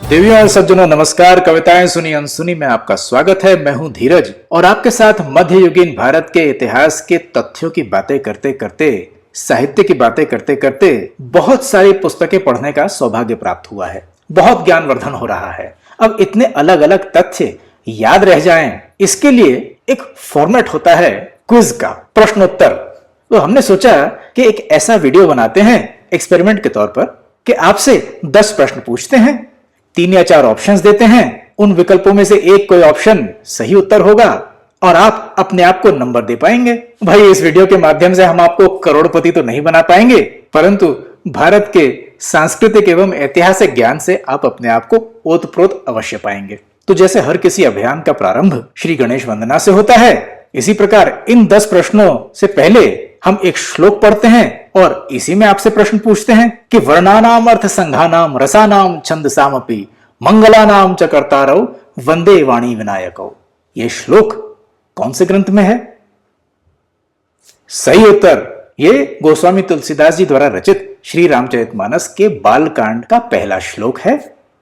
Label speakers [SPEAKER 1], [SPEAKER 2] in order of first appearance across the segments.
[SPEAKER 1] देवियों और सज्जनों नमस्कार। कविताएं सुनी अनसुनी में आपका स्वागत है। मैं हूं धीरज और आपके साथ मध्ययुगीन भारत के इतिहास के तथ्यों की बातें करते करते, साहित्य की बातें करते करते बहुत सारी पुस्तकें पढ़ने का सौभाग्य प्राप्त हुआ है। बहुत ज्ञानवर्धन हो रहा है। अब इतने अलग अलग तथ्य याद रह जाएं, इसके लिए एक फॉर्मेट होता है क्विज का, प्रश्नोत्तर। तो हमने सोचा कि एक ऐसा वीडियो बनाते हैं एक्सपेरिमेंट के तौर पर कि आपसे 10 प्रश्न पूछते हैं, 3 या 4 ऑप्शंस देते हैं, उन विकल्पों में से एक कोई ऑप्शन सही उत्तर होगा और आप अपने आप को नंबर दे पाएंगे। भाई, इस वीडियो के माध्यम से हम आपको करोड़पति तो नहीं बना पाएंगे, परंतु भारत के सांस्कृतिक एवं ऐतिहासिक ज्ञान से आप अपने आप को ओतप्रोत अवश्य पाएंगे। तो जैसे हर किसी अभियान का प्रारंभ श्री गणेश वंदना से होता है, इसी प्रकार इन 10 प्रश्नों से पहले हम एक श्लोक पढ़ते हैं और इसी में आपसे प्रश्न पूछते हैं कि वर्णानाम अर्थ संघानाम रसानाम छंदसामपि मंगलानाम च कर्तारौ वंदे वाणी विनायकौ। ये श्लोक कौन से ग्रंथ में है? सही उत्तर, ये गोस्वामी तुलसीदास जी द्वारा रचित श्री रामचरितमानस के बालकांड का पहला श्लोक है।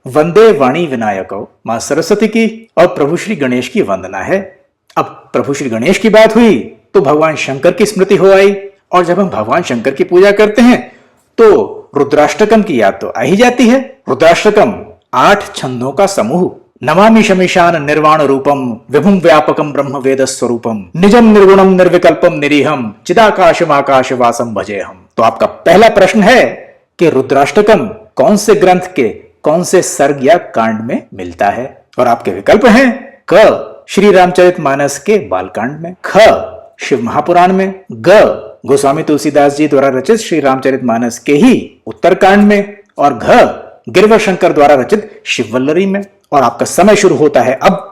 [SPEAKER 1] वंदे वाणी विनायकौ, मां सरस्वती की और प्रभु श्री गणेश की वंदना है। अब प्रभु श्री गणेश की बात हुई तो भगवान शंकर की स्मृति हो आई, और जब हम भगवान शंकर की पूजा करते हैं तो रुद्राष्टकम की याद तो आ ही जाती है। रुद्राष्टकम 8 छंदों का समूह। नमामि शमीशान निर्वाण रूपम विभुम व्यापकम ब्रह्म वेद स्वरूपम निजम निर्गुणम निर्विकल्पम निरीहम चिदाकाशम आकाश वासम भजेहम। तो आपका पहला प्रश्न है कि रुद्राष्टकम कौन से ग्रंथ के कौन से सर्ग या कांड में मिलता है? और आपके विकल्प हैं क श्री रामचरितमानस के बालकांड में, ख शिव महापुराण में, ग गोस्वामी तुलसीदास जी द्वारा रचित श्री रामचरितमानस के ही उत्तरकांड में, और घ गिरिवर शंकर द्वारा रचित शिववल्लरी में। और आपका समय शुरू होता है अब।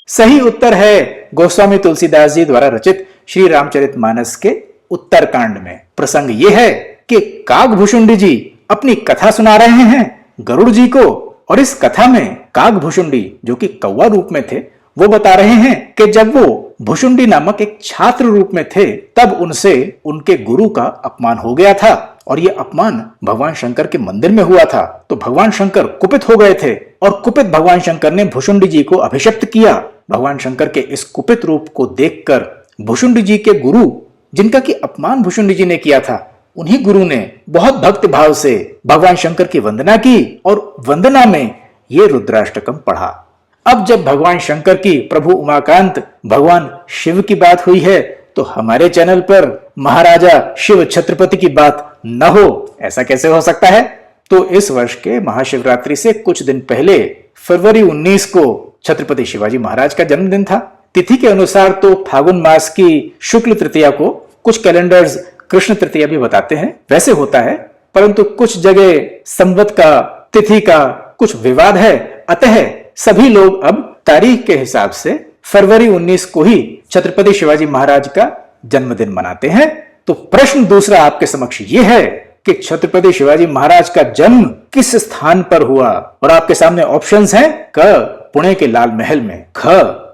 [SPEAKER 1] सही उत्तर है गोस्वामी तुलसीदास जी द्वारा रचित श्री रामचरितमानस के उत्तरकांड में। प्रसंग यह है कि कागभूषुंडी जी अपनी कथा सुना रहे हैं गरुड़ जी को, और इस कथा में कागभूषुंडी जो कि कौवा रूप में थे, वो बता रहे हैं कि जब वो भुषुंडी नामक एक छात्र रूप में थे तब उनसे उनके गुरु का अपमान हो गया था, और ये अपमान भगवान शंकर के मंदिर में हुआ था। तो भगवान शंकर कुपित हो गए थे और कुपित भगवान शंकर ने भुषुंडी जी को अभिशप्त किया। भगवान शंकर के इस कुपित रूप को देखकर भुषुंडी जी के गुरु, जिनका कि अपमान भुषुंडी जी ने किया था, उन्हीं गुरु ने बहुत भक्ति भाव से भगवान शंकर की वंदना की और वंदना में ये रुद्राष्टकम पढ़ा। अब जब भगवान शंकर की, प्रभु उमाकांत भगवान शिव की बात हुई है, तो हमारे चैनल पर महाराजा शिव छत्रपति की बात न हो, ऐसा कैसे हो सकता है? तो इस वर्ष के महाशिवरात्रि से कुछ दिन पहले फरवरी 19 को छत्रपति शिवाजी महाराज का जन्मदिन था। तिथि के अनुसार तो फागुन मास की शुक्ल तृतीया को कुछ कैलेंडर्स कृष्ण तृतीया भी बताते हैं, वैसे होता है, परंतु कुछ जगह संवत का, तिथि का कुछ विवाद है। अतः सभी लोग अब तारीख के हिसाब से फरवरी 19 को ही छत्रपति शिवाजी महाराज का जन्मदिन मनाते हैं। तो प्रश्न दूसरा आपके समक्ष यह है कि छत्रपति शिवाजी महाराज का जन्म किस स्थान पर हुआ? और आपके सामने ऑप्शंस हैं क पुणे के लाल महल में, ख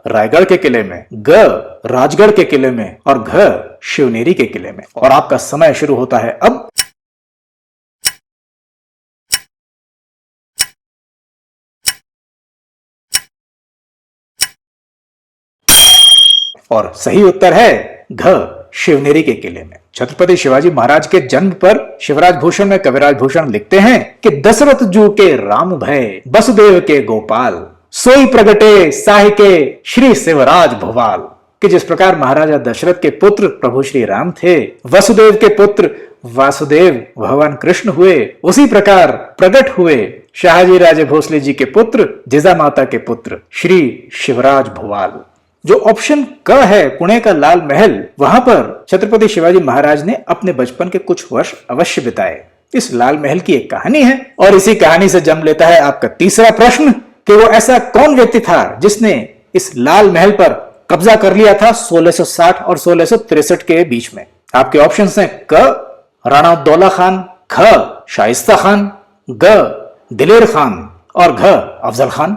[SPEAKER 1] रायगढ़ के किले में, ग राजगढ़ के किले में, और घ शिवनेरी के किले में। और आपका समय शुरू होता है अब। और सही उत्तर है घ शिवनेरी के किले में। छत्रपति शिवाजी महाराज के जन्म पर शिवराज भूषण में कविराज भूषण लिखते हैं कि दशरथ जू के राम भय वसुदेव के गोपाल सोई प्रगटे साहि के श्री शिवराज भोपाल। कि जिस प्रकार महाराजा दशरथ के पुत्र प्रभु श्री राम थे, वसुदेव के पुत्र वासुदेव भगवान कृष्ण हुए, उसी प्रकार प्रकट हुए शाहजी राजे भोसले जी के पुत्र जिजा माता के पुत्र श्री शिवराज भोपाल। जो ऑप्शन क है पुणे का लाल महल, वहां पर छत्रपति शिवाजी महाराज ने अपने बचपन के कुछ वर्ष अवश्य बिताए। इस लाल महल की एक कहानी है, और इसी कहानी से जन्म लेता है आपका तीसरा प्रश्न कि वो ऐसा कौन व्यक्ति था जिसने इस लाल महल पर कब्जा कर लिया था 1660 और 1663 के बीच में। आपके ऑप्शंस हैं क राणा दौला खान, ख शाइस्ता खान, ग दिलेर खान, और घ अफजल खान।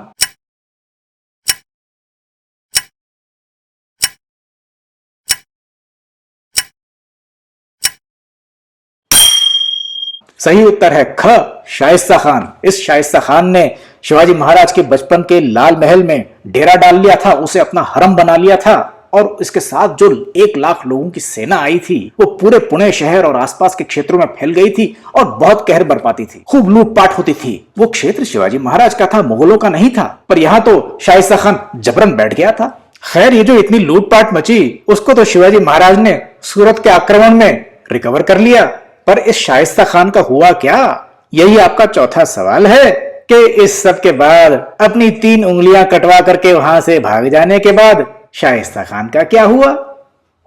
[SPEAKER 1] सही उत्तर है ख, शाइस्ता खान। इस शाइस्ता खान ने शिवाजी महाराज के बचपन के लाल महल में डेरा डाल लिया था, उसे अपना हरम बना लिया था और इसके साथ जो 1 लाख लोगों की सेना आई थी वो पूरे पुणे शहर और आसपास के क्षेत्रों में फैल गई थी और बहुत कहर बरपाती थी, खूब लूटपाट होती थी। वो क्षेत्र शिवाजी महाराज का था, मुगलों का नहीं था, पर यहाँ तो शाइस्ता खान जबरन बैठ गया था। खैर, ये जो इतनी लूटपाट मची उसको तो शिवाजी महाराज ने सूरत के आक्रमण में रिकवर कर लिया, पर इस शाइस्ता खान का हुआ क्या? यही आपका चौथा सवाल है कि इस सब के बाद अपनी 3 उंगलियां कटवा करके वहां से भाग जाने के बाद शाइस्ता खान का क्या हुआ?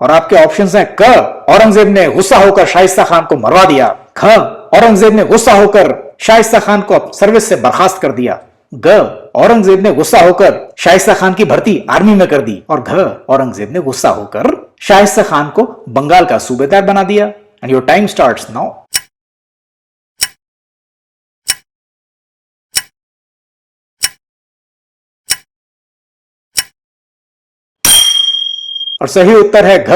[SPEAKER 1] और आपके ऑप्शंस हैं क, औरंगजेब ने गुस्सा होकर शाइस्ता खान को मरवा दिया। ख, औरंगजेब ने गुस्सा होकर शाइस्ता खान को सर्विस से बर्खास्त कर दिया। ग, औरंगजेब ने गुस्सा होकर शाइस्ता खान की भर्ती आर्मी में कर दी। और घ, औरंगजेब ने गुस्सा होकर शाइस्ता खान को बंगाल का सूबेदार बना दिया। And your time starts now. और सही उत्तर है घ,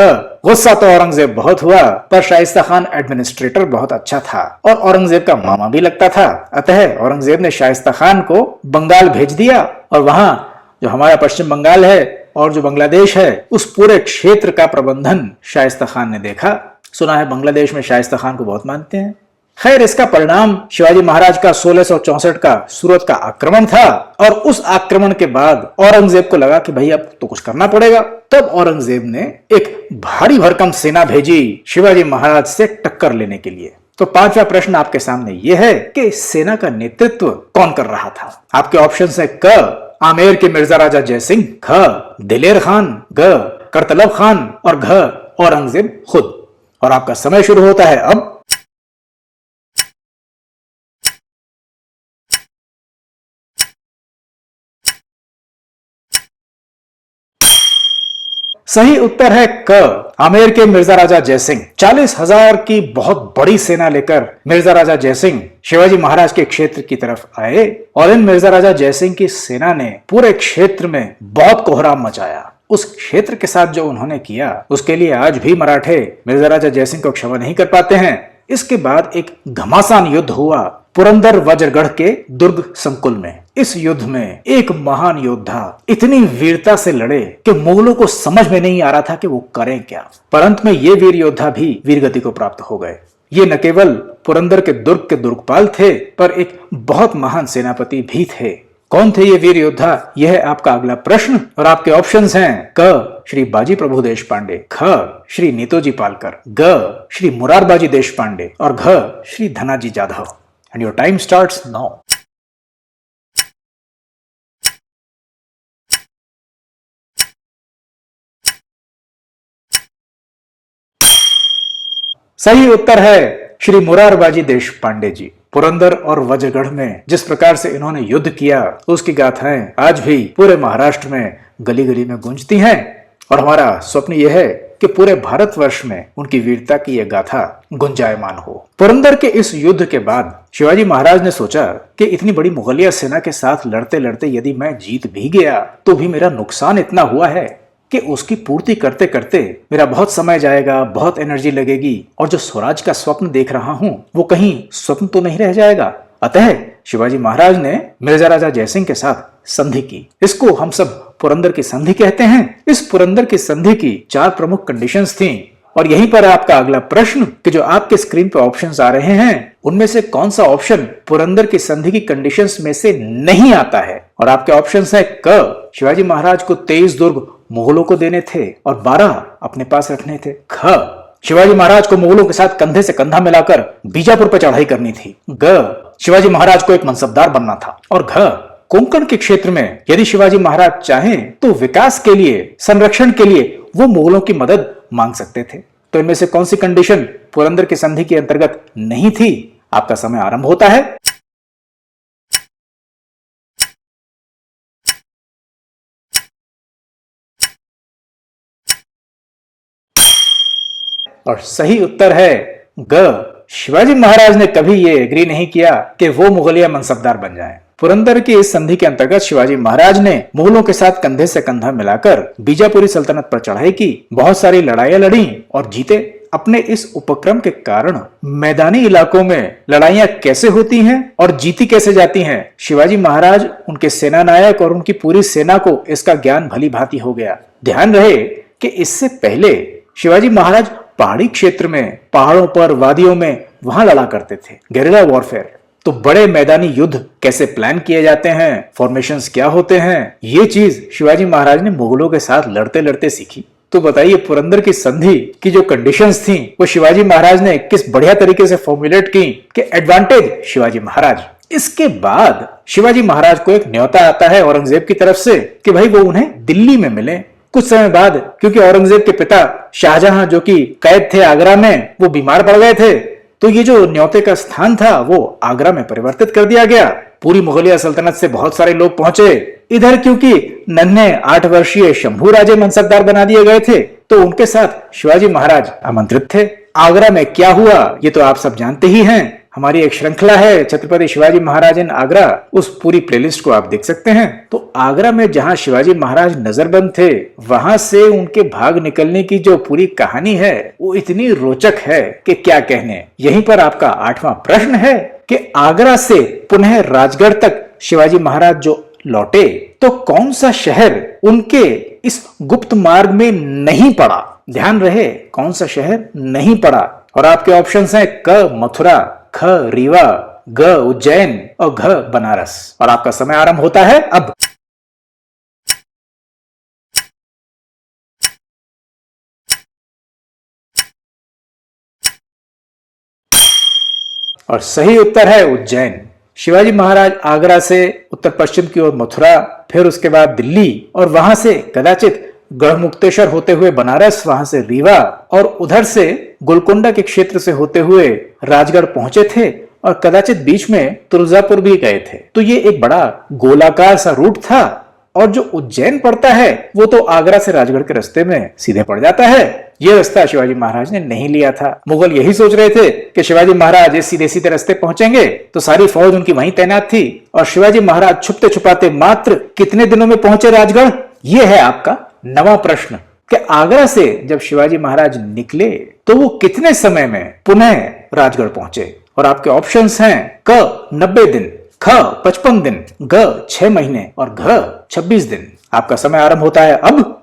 [SPEAKER 1] गुस्सा तो औरंगजेब बहुत हुआ, पर शाइस्ता खान एडमिनिस्ट्रेटर बहुत अच्छा था और औरंगजेब का मामा भी लगता था। अतः औरंगजेब ने शाइस्ता खान को बंगाल भेज दिया और वहां जो हमारा पश्चिम बंगाल है और जो बांग्लादेश है उस पूरे क्षेत्र का प्रबंधन शाइस्ता खान ने देखा। सुना है बांग्लादेश में शाइस्ता खान को बहुत मानते हैं। खैर, इसका परिणाम शिवाजी महाराज का 1664 का सूरत का आक्रमण था और उस आक्रमण के बाद औरंगजेब को लगा कि भाई अब तो कुछ करना पड़ेगा। तब औरंगजेब ने एक भारी भरकम सेना भेजी शिवाजी महाराज से टक्कर लेने के लिए। तो 5वां प्रश्न आपके सामने यह है कि सेना का नेतृत्व कौन कर रहा था? आपके ऑप्शंस है क, आमेर के मिर्जा राजा जयसिंह, ख, दिलेर खान, ग, करतलब खान और घ, औरंगजेब खुद। और आपका समय शुरू होता है अब। सही उत्तर है क, आमेर के मिर्जा राजा जयसिंह। 40,000 की बहुत बड़ी सेना लेकर मिर्जा राजा जयसिंह शिवाजी महाराज के क्षेत्र की तरफ आए और इन मिर्जा राजा जयसिंह की सेना ने पूरे क्षेत्र में बहुत कोहराम मचाया। उस क्षेत्र के साथ जो उन्होंने किया उसके लिए आज भी मराठे मिर्जा राजा जयसिंह को क्षमा नहीं कर पाते हैं। इसके बाद एक घमासान युद्ध हुआ पुरंदर वज्रगढ़ के दुर्ग संकुल में। इस युद्ध में एक महान योद्धा इतनी वीरता से लड़े कि मुगलों को समझ में नहीं आ रहा था कि वो करें क्या, पर अंत में ये वीर योद्धा भी वीरगति को प्राप्त हो गए। ये न केवल पुरंदर के दुर्गपाल थे, पर एक बहुत महान सेनापति भी थे। कौन थे ये वीर योद्धा? यह है आपका अगला प्रश्न और आपके ऑप्शंस हैं क, श्री बाजी प्रभु देश पांडे, ख, श्री नीतोजी पालकर, ग, श्री मुरारबाजी देश पांडे और घ, Shri Dhanaji Jadhav. And your time starts now. सही उत्तर है श्री मुरारबाजी देश पांडे जी। पुरंदर और वज्रगढ़ में जिस प्रकार से इन्होंने युद्ध किया उसकी गाथाएं आज भी पूरे महाराष्ट्र में गली गली में गूंजती हैं और हमारा स्वप्न यह है कि पूरे भारतवर्ष में उनकी वीरता की यह गाथा गुंजायमान हो। पुरंदर के इस युद्ध के बाद शिवाजी महाराज ने सोचा कि इतनी बड़ी मुगलिया सेना के साथ लड़ते लड़ते यदि मैं जीत भी गया तो भी मेरा नुकसान इतना हुआ है कि उसकी पूर्ति करते करते मेरा बहुत समय जाएगा, बहुत एनर्जी लगेगी और जो स्वराज का स्वप्न देख रहा हूं वो कहीं स्वप्न तो नहीं रह जाएगा। अतः शिवाजी महाराज ने मिर्जा राजा जयसिंह के साथ संधि की। इसको हम सब पुरंदर की संधि कहते हैं। इस पुरंदर की संधि की 4 प्रमुख कंडीशंस थी और यहीं पर आपका अगला प्रश्न कि जो आपके स्क्रीन पे ऑप्शंस आ रहे हैं उनमें से कौन सा ऑप्शन पुरंदर की संधि की कंडीशंस में से नहीं आता है? और आपके ऑप्शंस है क, शिवाजी महाराज को 23 दुर्ग मुगलों को देने थे और 12 अपने पास रखने थे। ख, शिवाजी महाराज को मुगलों के साथ कंधे से कंधा मिलाकर बीजापुर पर चढ़ाई करनी थी। ग, शिवाजी महाराज को एक मनसबदार बनना था। और घ, कोंकण के क्षेत्र में यदि शिवाजी महाराज चाहें तो विकास के लिए, संरक्षण के लिए वो मुगलों की मदद मांग सकते थे। तो इनमें से कौन सी कंडीशन पुरंदर की संधि के अंतर्गत नहीं थी? आपका समय आरंभ होता है। और सही उत्तर है ग, शिवाजी महाराज ने कभी ये एग्री नहीं किया कि वो मुगलिया मनसबदार बन जाएं। पुरंदर की इस संधि के अंतर्गत शिवाजी महाराज ने मुगलों के साथ कंधे से कंधा मिलाकर बीजापुरी सल्तनत पर चढ़ाई की, बहुत सारी लड़ाइयां लड़ी और जीते। अपने इस उपक्रम के कारण मैदानी इलाकों में लड़ाइयां कैसे होती हैं और जीती कैसे जाती हैं, शिवाजी महाराज, उनके सेना नायक और उनकी पूरी सेना को इसका ज्ञान भली भांति हो गया। ध्यान रहे कि इससे पहले शिवाजी महाराज पहाड़ी क्षेत्र में, पहाड़ों पर, वादियों में वहां लड़ा करते थे, गेरिला वॉरफेयर। तो बड़े मैदानी युद्ध कैसे प्लान किए जाते हैं, फॉर्मेशंस क्या होते हैं, ये चीज शिवाजी महाराज ने मुगलों के साथ लड़ते लड़ते सीखी। तो बताइए, पुरंदर की संधि की जो कंडीशंस थी वो शिवाजी महाराज ने किस बढ़िया तरीके से फॉर्मुलेट की कि एडवांटेज शिवाजी महाराज। इसके बाद शिवाजी महाराज को एक न्योता आता है औरंगजेब की तरफ से कि भाई वो उन्हें दिल्ली में मिले। कुछ समय बाद, क्योंकि औरंगजेब के पिता शाहजहां जो कि कैद थे आगरा में, वो बीमार पड़ गए थे, तो ये जो न्योते का स्थान था वो आगरा में परिवर्तित कर दिया गया। पूरी मुगलिया सल्तनत से बहुत सारे लोग पहुंचे इधर, क्योंकि नन्हे 8 वर्षीय शंभू राजे मनसबदार बना दिए गए थे, तो उनके साथ शिवाजी महाराज आमंत्रित थे। आगरा में क्या हुआ ये तो आप सब जानते ही हैं। हमारी एक श्रृंखला है छत्रपति शिवाजी महाराज इन आगरा, उस पूरी प्लेलिस्ट को आप देख सकते हैं। तो आगरा में जहां शिवाजी महाराज नजरबंद थे, वहां से उनके भाग निकलने की जो पूरी कहानी है वो इतनी रोचक है कि क्या कहने। यहीं पर आपका 8वां प्रश्न है कि आगरा से पुनः राजगढ़ तक शिवाजी महाराज जो लौटे, तो कौन सा शहर उनके इस गुप्त मार्ग में नहीं पड़ा? ध्यान रहे, कौन सा शहर नहीं पड़ा। और आपके ऑप्शंस हैं क मथुरा, ख रीवा, ग उज्जैन और घ बनारस। और आपका समय आरंभ होता है अब। और सही उत्तर है उज्जैन। शिवाजी महाराज आगरा से उत्तर पश्चिम की ओर मथुरा, फिर उसके बाद दिल्ली, और वहां से कदाचित गढ़मुक्तेश्वर होते हुए बनारस, वहां से रीवा, और उधर से गोलकोंडा के क्षेत्र से होते हुए राजगढ़ पहुंचे थे, और कदाचित बीच में तुलजापुर भी गए थे। तो ये एक बड़ा गोलाकार सा रूट था। और जो उज्जैन पड़ता है वो तो आगरा से राजगढ़ के रास्ते में सीधे पड़ जाता है। ये रास्ता शिवाजी महाराज ने नहीं लिया था। मुगल यही सोच रहे थे कि शिवाजी महाराज इस सीधे सीधे रास्ते पहुंचेंगे, तो सारी फौज उनकी वहीं तैनात थी, और शिवाजी महाराज छुपते छुपाते मात्र कितने दिनों में पहुंचे राजगढ़? ये है आपका 9वां प्रश्न कि आगरा से जब शिवाजी महाराज निकले तो वो कितने समय में पुनः राजगढ़ पहुंचे। और आपके ऑप्शंस हैं क 90 दिन, ख 55 दिन, ग 6 महीने और घ 26 दिन। आपका समय आरंभ होता है अब।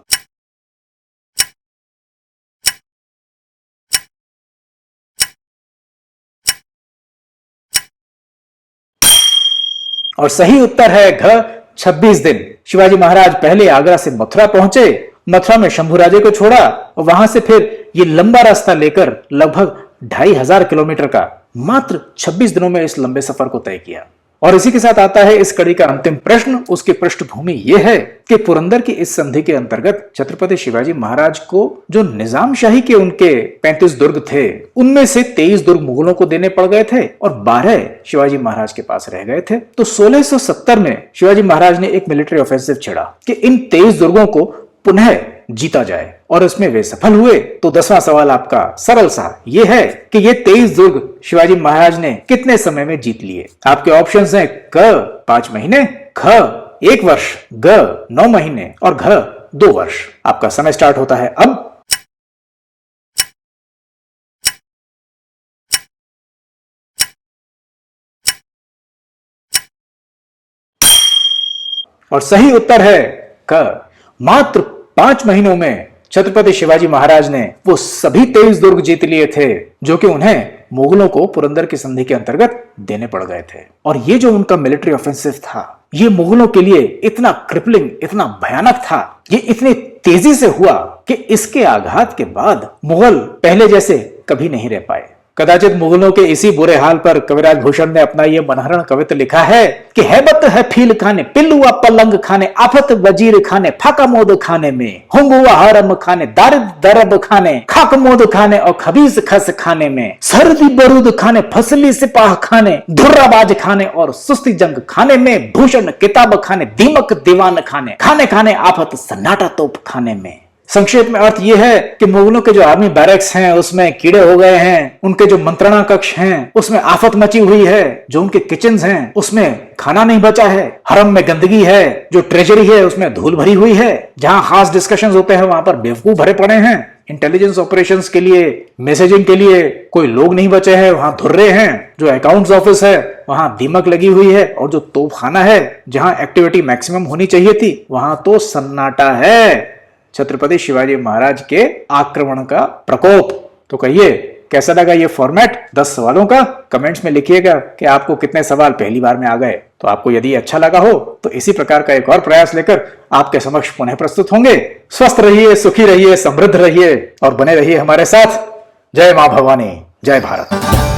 [SPEAKER 1] और सही उत्तर है घ 26 दिन। शिवाजी महाराज पहले आगरा से मथुरा पहुंचे, मथुरा में शंभू राजे को छोड़ा, और वहां से फिर ये लंबा रास्ता लेकर लगभग 2500 किलोमीटर का मात्र 26 दिनों में इस लंबे सफर को तय किया। और इसी के साथ आता है इस कड़ी का अंतिम प्रश्न। उसकी पृष्ठभूमि यह है कि पुरंदर की इस संधि के अंतर्गत छत्रपति शिवाजी महाराज को जो निजाम शाही के उनके 35 दुर्ग थे, उनमें से 23 दुर्ग मुगलों को देने पड़ गए थे और 12 शिवाजी महाराज के पास रह गए थे। तो 1670 में शिवाजी महाराज ने एक मिलिट्री ऑफेंसिव छेड़ा कि इन 23 दुर्गों को पुनः जीता जाए, और इसमें वे सफल हुए। तो 10वां सवाल आपका सरल सा ये है कि ये 23 दुर्ग शिवाजी महाराज ने कितने समय में जीत लिए। आपके ऑप्शंस हैं क 5 महीने, ख 1 वर्ष, ग 9 महीने और घ 2 वर्ष। आपका समय स्टार्ट होता है अब। और सही उत्तर है क। मात्र 5 महीनों में छत्रपति शिवाजी महाराज ने वो सभी 23 दुर्ग जीत लिए थे जो कि उन्हें मुगलों को पुरंदर की संधि के अंतर्गत देने पड़ गए थे। और ये जो उनका मिलिट्री ऑफेंसिव था, ये मुगलों के लिए इतना क्रिपलिंग, इतना भयानक था, ये इतनी तेजी से हुआ कि इसके आघात के बाद मुगल पहले जैसे कभी नहीं रह पाए। कदाचित मुगलों के इसी बुरे हाल पर कविराज भूषण ने अपना ये मनहरण कविता लिखा है कि हैबत है फील खाने, पिल्लुआ पलंग खाने, आफत वजीर खाने, फाका मोद खाने में, हुंगुआ हरम खाने, दारिद दरब खाने, खाक मोद खाने और खबीज खस खाने में, सर्दी बरूद खाने, फसली सिपाह खाने, धुर्राबाज खाने और सुस्ती जंग खाने में, भूषण किताब खाने, दीमक दीवान खाने, खाने खाने आफत सन्नाटा तोप खाने में। संक्षेप में अर्थ यह है कि मुगलों के जो आर्मी बैरक्स हैं उसमें कीड़े हो गए हैं, उनके जो मंत्रणा कक्ष हैं उसमें आफत मची हुई है, जो उनके किचन्स हैं उसमें खाना नहीं बचा है, हरम में गंदगी है, जो ट्रेजरी है उसमें धूल भरी हुई है, जहां खास डिस्कशंस होते हैं वहां पर बेवकूफ भरे पड़े हैं। इंटेलिजेंस ऑपरेशंस के लिए, मैसेजिंग के लिए कोई लोग नहीं बचे हैं, वहां धुर्रे हैं। जो अकाउंट्स ऑफिस है वहां दीमक लगी हुई है, और जो तोपखाना है जहां एक्टिविटी मैक्सिमम होनी चाहिए थी वहां तो सन्नाटा है। छत्रपति शिवाजी महाराज के आक्रमण का प्रकोप। तो कहिए कैसा लगा ये फॉर्मेट 10 सवालों का? कमेंट्स में लिखिएगा कि आपको कितने सवाल पहली बार में आ गए। तो आपको यदि अच्छा लगा हो तो इसी प्रकार का एक और प्रयास लेकर आपके समक्ष पुनः प्रस्तुत होंगे। स्वस्थ रहिए, सुखी रहिए, समृद्ध रहिए और बने रहिए हमारे साथ। जय मां भवानी, जय भारत।